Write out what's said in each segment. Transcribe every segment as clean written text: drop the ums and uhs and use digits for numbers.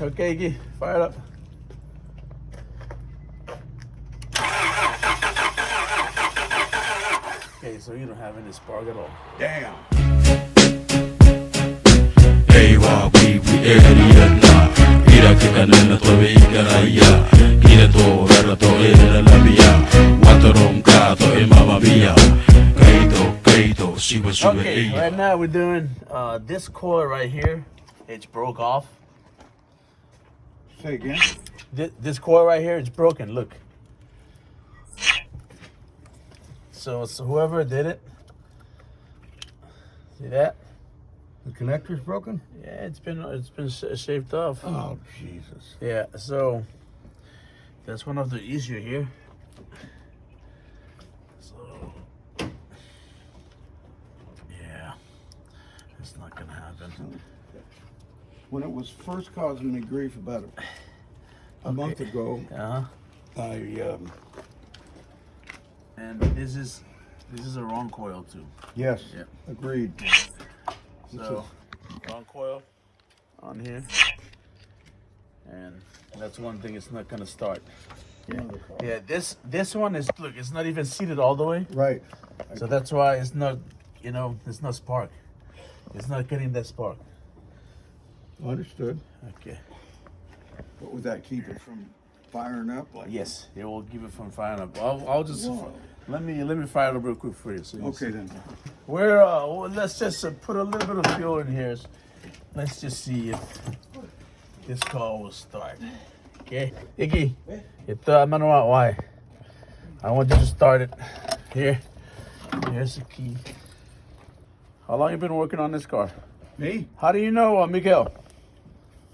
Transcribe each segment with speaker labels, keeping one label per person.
Speaker 1: Okay, Iggy, fire it up. Okay, so you don't have any spark at all.
Speaker 2: Damn.
Speaker 1: Okay, right now we're doing this coil right here. It's broke off.
Speaker 2: Say again?
Speaker 1: This coil right here, it's broken. Look. So whoever did it, see that?
Speaker 2: The connector's broken?
Speaker 1: Yeah, it's been shaved off.
Speaker 2: Oh, Jesus.
Speaker 1: Yeah, so that's one of the easier here. So yeah, it's not gonna happen.
Speaker 2: When it was first causing me grief about a month ago,
Speaker 1: and this is a wrong coil too.
Speaker 2: yes,
Speaker 1: Yeah.
Speaker 2: agreed.
Speaker 1: So wrong coil on here, and that's one thing. It's not gonna start. Yeah, this one is, look, it's not even seated all the way.
Speaker 2: Right.
Speaker 1: So that's why it's not, it's not spark. It's not getting that spark.
Speaker 2: Understood.
Speaker 1: Okay.
Speaker 2: What would that keep it from firing up? Like
Speaker 1: Yes, it will give it from firing up. I'll just
Speaker 2: Whoa.
Speaker 1: let me fire it up real quick for you. So you
Speaker 2: Okay
Speaker 1: see.
Speaker 2: then.
Speaker 1: Let's just put a little bit of fuel in here. Let's just see if this car will start. Okay, Iggy, ito manual. Why? I want you to start it. Here's the key. How long you been working on this car?
Speaker 2: Me?
Speaker 1: How do you know, Miguel?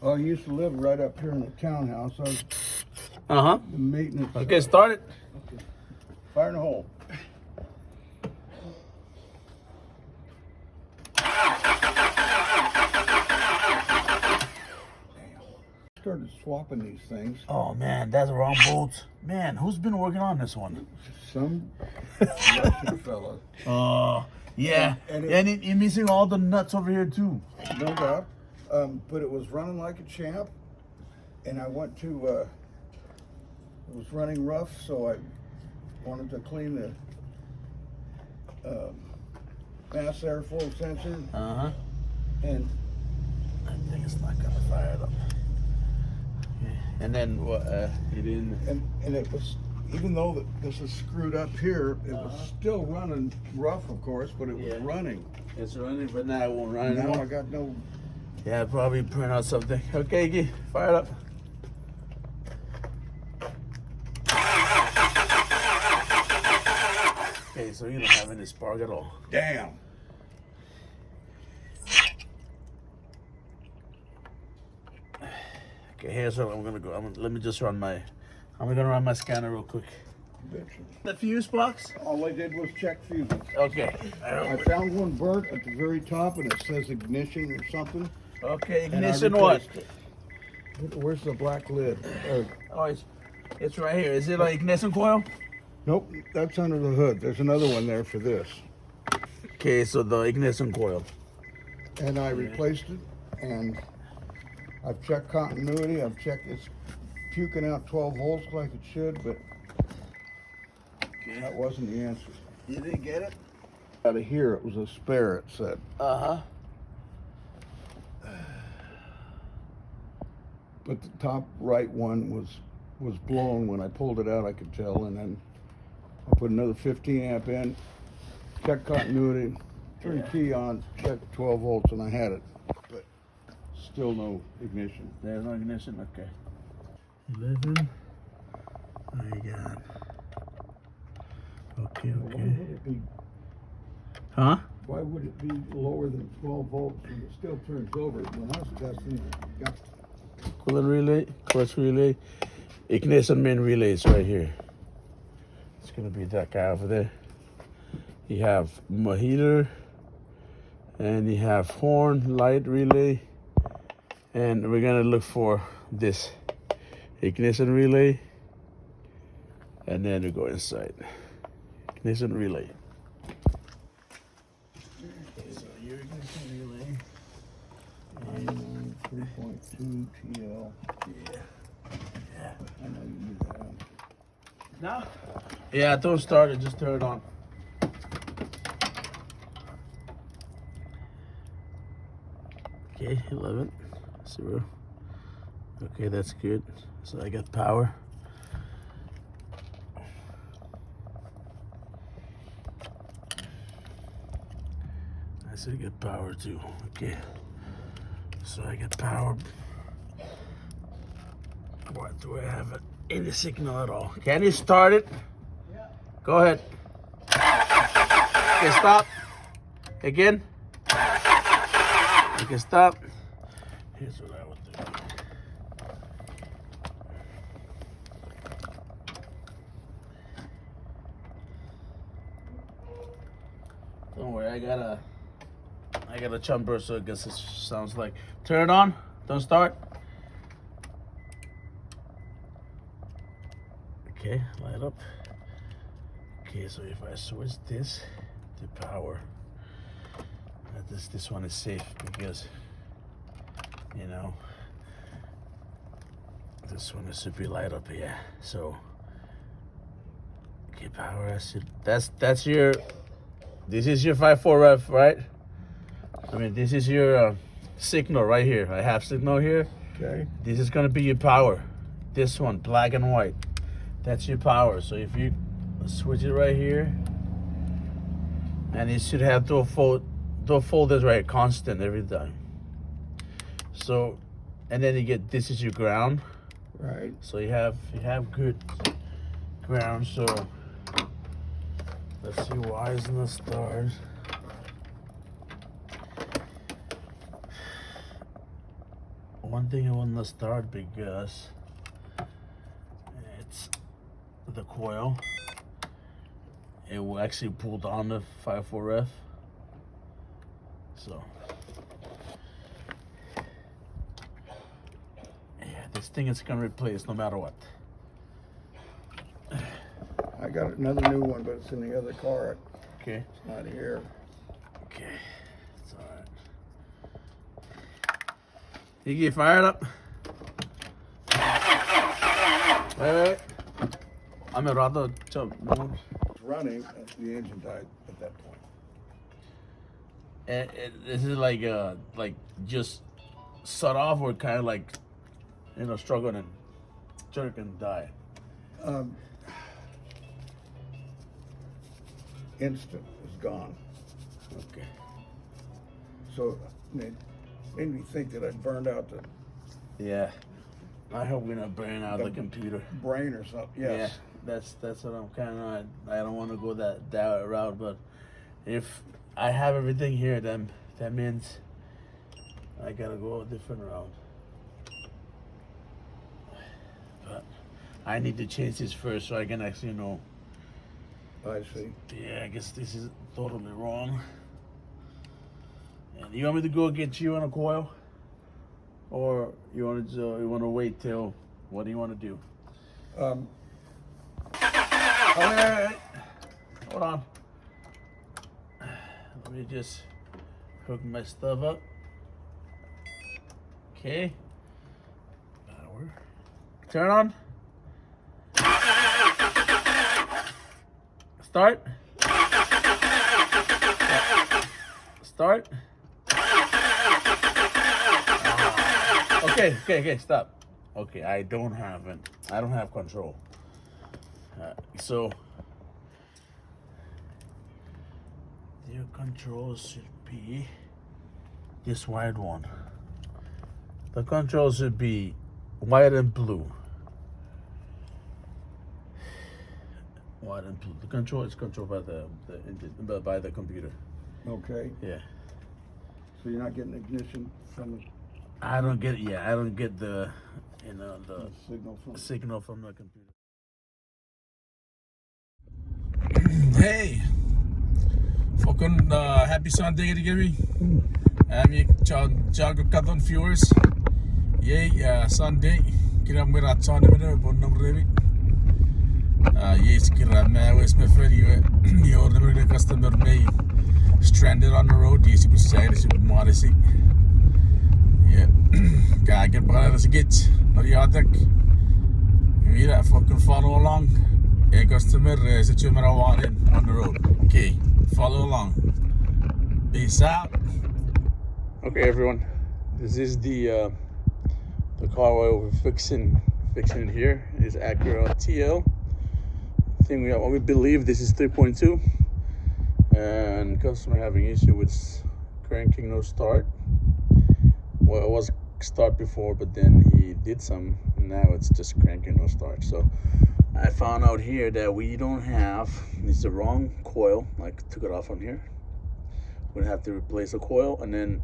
Speaker 2: Oh, I used to live right up here in the townhouse. I was
Speaker 1: Uh-huh.
Speaker 2: the maintenance.
Speaker 1: Okay, start it.
Speaker 2: Fire in the hole. Started swapping these things.
Speaker 1: Oh man, that's the wrong bolt. Man, who's been working on this one?
Speaker 2: Some Russian fella.
Speaker 1: Yeah. And you're missing all the nuts over here too.
Speaker 2: No doubt. But it was running like a champ. And I went to, it was running rough, so I wanted to clean the mass airflow sensor.
Speaker 1: Uh-huh.
Speaker 2: And
Speaker 1: I think it's not gonna fire it up. Okay. And then you didn't.
Speaker 2: and it was, even though this is screwed up here, it was still running rough, of course, but it was running.
Speaker 1: It's running, but now it won't run
Speaker 2: Now
Speaker 1: anymore.
Speaker 2: I got no.
Speaker 1: Yeah, probably print out something. Okay, Iggy, fire it up. Okay, so you don't have any spark at all.
Speaker 2: Damn.
Speaker 1: Okay, here's what I'm gonna go. Let me just run my. I'm gonna run my scanner real quick. The fuse box.
Speaker 2: All I did was check fuses.
Speaker 1: Okay.
Speaker 2: I found one burnt at the very top, and it says ignition or something.
Speaker 1: Okay,
Speaker 2: and I
Speaker 1: ignition what?
Speaker 2: replaced it. Where's the black lid?
Speaker 1: Oh, it's right here. Is it like ignition coil?
Speaker 2: Nope, that's under the hood. There's another one there for this.
Speaker 1: Okay, so the ignition coil.
Speaker 2: And I replaced it, and I've checked continuity. I've checked it's puking out 12 volts like it should, but that wasn't the answer.
Speaker 1: You didn't get it?
Speaker 2: Out of here, it was a spare, it said.
Speaker 1: Uh-huh.
Speaker 2: But the top right one was blown. When I pulled it out, I could tell, and then I put another 15 amp in, checked continuity, turned the key on, checked 12 volts, and I had it. But still no ignition.
Speaker 1: There's no ignition? Okay. 11. I got. Okay,
Speaker 2: Why
Speaker 1: okay.
Speaker 2: would it be?
Speaker 1: Huh?
Speaker 2: Why would it be lower than 12 volts when it still turns over? When I was testing, it got
Speaker 1: Coolant relay, clutch relay, ignition main relays right here. It's gonna be that guy over there. You have heater, and you have horn, light relay, and we're gonna look for this ignition relay, and then we go inside. Ignition relay. Okay, so your ignition relay.
Speaker 2: 3.2. 2TL.
Speaker 1: Yeah.
Speaker 2: I know you do that.
Speaker 1: Now? Yeah, don't start it, just turn it on. Okay, 11, 0. Okay, that's good. So I got power. I said get power too. Okay. So I get power. What do I have any signal at all? Can you start it?
Speaker 2: Yeah.
Speaker 1: Go ahead. Okay, stop. Again. Okay, stop. Here's what I would do. Don't worry, I got a jumper, so I guess it sounds like. Turn it on. Don't start. Okay, light up. Okay, so if I switch this to power, this one is safe because, you know, this one is should be light up here. So, okay, power. That's your. This is your 5.4 ref, right? I mean, this is your signal right here. I have signal here.
Speaker 2: Okay.
Speaker 1: This is gonna be your power. This one, black and white. That's your power. So if you switch it right here, and it should have dual folders right, constant every time. So, and then you get this is your ground.
Speaker 2: Right.
Speaker 1: So you have good ground. So let's see why isn't it start. One thing I want to start because it's the coil. It will actually pull down the 5.4 ref. So yeah, this thing is gonna replace no matter what.
Speaker 2: I got another new one, but it's in the other car.
Speaker 1: Okay.
Speaker 2: It's not here.
Speaker 1: Okay. It's alright. You get fired up. Wait. I'm a rather jump mode.
Speaker 2: It's running. The engine died at that point.
Speaker 1: And this is like just shut off or kind of like, you know, struggling and jerk and die.
Speaker 2: Instant is gone.
Speaker 1: Okay.
Speaker 2: So it made me think that I'd burned out the
Speaker 1: Yeah. I hope we're not burning out the computer.
Speaker 2: brain or something. Yes.
Speaker 1: Yeah, that's what I'm kind of. I don't want to go that route, but if I have everything here, then that means I gotta go a different route. But I need to change this first so I can actually know.
Speaker 2: I see.
Speaker 1: Yeah, I guess this is totally wrong. And you want me to go get you on a coil, or you want to wait till? What do you want to do? Wait. Hold on. Let me just hook my stuff up. Okay. Power. Turn on. Start. Start. Okay, stop. Okay, I don't have control. So your controls should be this white one. The controls should be white and blue. White and blue. The control is controlled by the computer.
Speaker 2: Okay.
Speaker 1: Yeah.
Speaker 2: So you're not getting ignition from the
Speaker 1: I don't get the
Speaker 2: signal from
Speaker 1: signal from the computer.
Speaker 3: Hey, fucking happy Sunday Gary. Ami jago katon viewers. Yay, Sunday. Kira mirat Sunday bener bonong revi. Yes, kira me wes me friend you order the customer me stranded on the road. Yes, you say this modesty. Ja, kijk, brother, as it gets. Naar die attack. Wie dat fucking follow along. Hey, customer, zit je maar al in on the road. Okay, follow along. Peace out. Okay, everyone. This is the car we're fixing in here. Is Acura TL. We believe this is 3.2, and customer having issue with cranking no start. Well, it was start before, but then he did some, and now it's just cranking no start. So I found out here that we don't have, it's the wrong coil. I took it off from here. We're gonna have to replace the coil, and then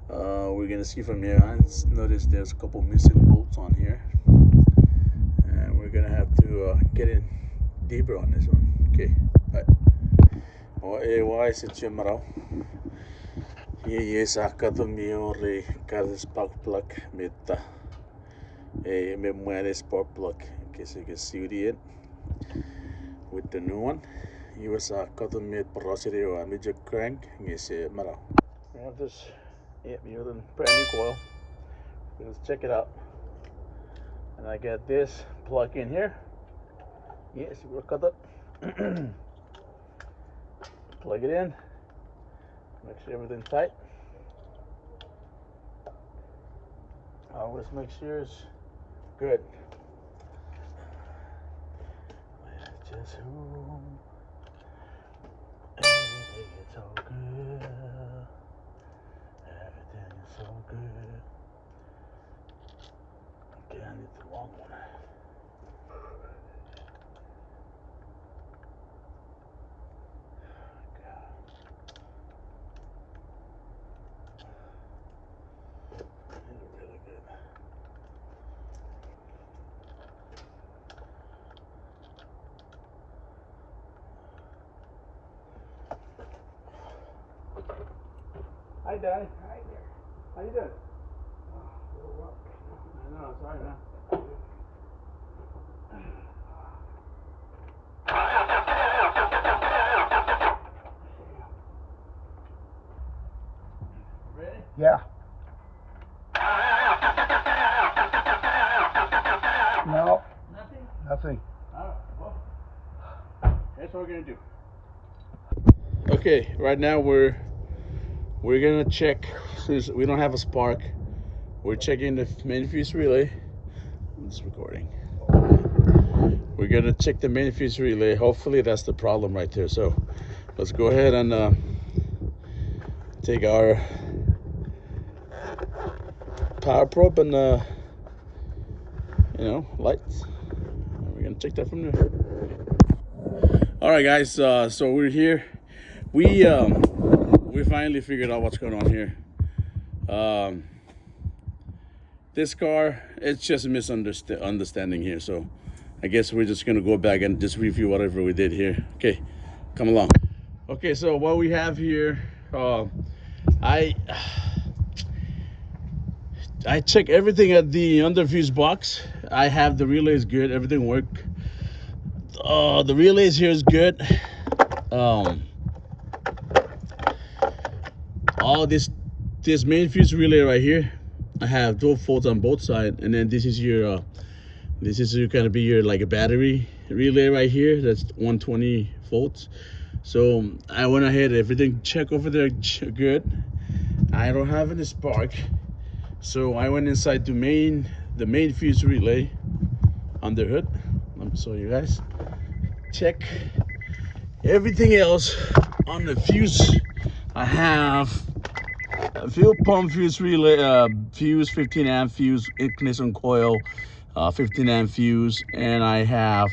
Speaker 3: we're gonna see from here. I noticed there's a couple missing bolts on here, and we're gonna have to get in deeper on this one. Okay, bye. Why is it tomorrow? Yes, I got the mirror, got the spark plug with the spark plug. Okay, so you can see it with the new one. US got the mid porosity or major crank. Yes, tomorrow. We have this, brand new coil. Let's check it out. And I got this plug in here. Yes, we're cut up. Plug it in. Make sure everything's tight. Always make sure it's good. Just home. Everything is so good. Everything is so good. Okay, I need the long one. Hi, Daddy. Hi there. How you doing? I know, sorry, man. Ready?
Speaker 2: Yeah. No.
Speaker 3: Nothing?
Speaker 2: Nothing.
Speaker 3: Well, that's what we're gonna do. Okay, right now we're gonna check, since we don't have a spark, we're checking the main fuse relay. I'm just recording. We're gonna check the main fuse relay. Hopefully that's the problem right there. So let's go ahead and take our power probe and lights. And we're gonna check that from there. All right, guys. So we're here. We finally figured out what's going on here. This car, it's just a misunderstanding here. So I guess we're just gonna go back and just review whatever we did here. Okay, come along. Okay, so what we have here, I check everything at the under fuse box. I have the relays good, everything worked. The relays here is good. All this main fuse relay right here, I have 12 volts on both sides, and then this is gonna be your like a battery relay right here. That's 120 volts. So I went ahead, everything check over there good. I don't have any spark, so I went inside the main fuse relay on the hood. Let me show you guys. Check everything else on the fuse. I have a fuel pump fuse relay, fuse 15 amp fuse, ignition coil, 15 amp fuse, and I have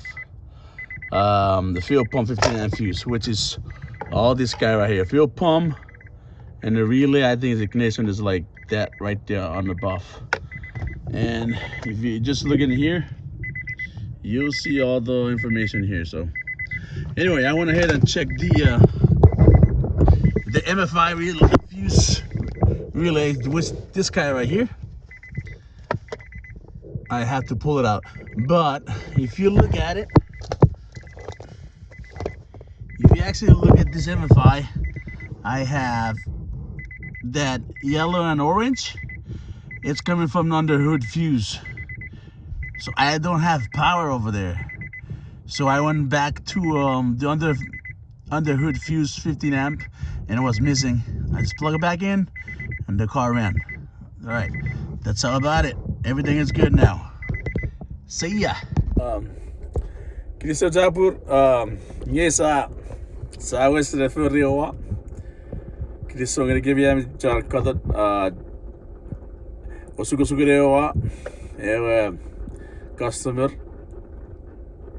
Speaker 3: the fuel pump 15 amp fuse, which is all this guy right here. Fuel pump and the relay, I think the ignition is like that right there on the buff. And if you just look in here, you'll see all the information here. So anyway, I went ahead and checked the MFI relay fuse relay with this guy right here. I have to pull it out, but if you look at it, if you actually look at this MFI, I have that yellow and orange.
Speaker 1: It's coming from the underhood fuse. So I don't have power over there. So I went back to the underhood fuse 15 amp and it was missing. I just plug it back in and the car ran. All right, that's all about it. Everything is good now. See ya.
Speaker 3: Kristo Japur, sa West Referioa. Kristo gonna give you jar cut Osugosugureoa, customer,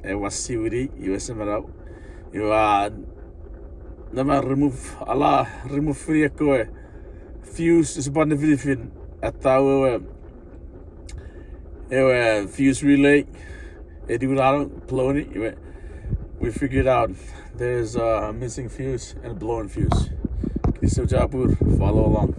Speaker 3: was Siri, USMRO. You are never remove free fuse is upon the video at our fuse relay. We figured out there's a missing fuse and a blown fuse. Kristo Japur, follow along.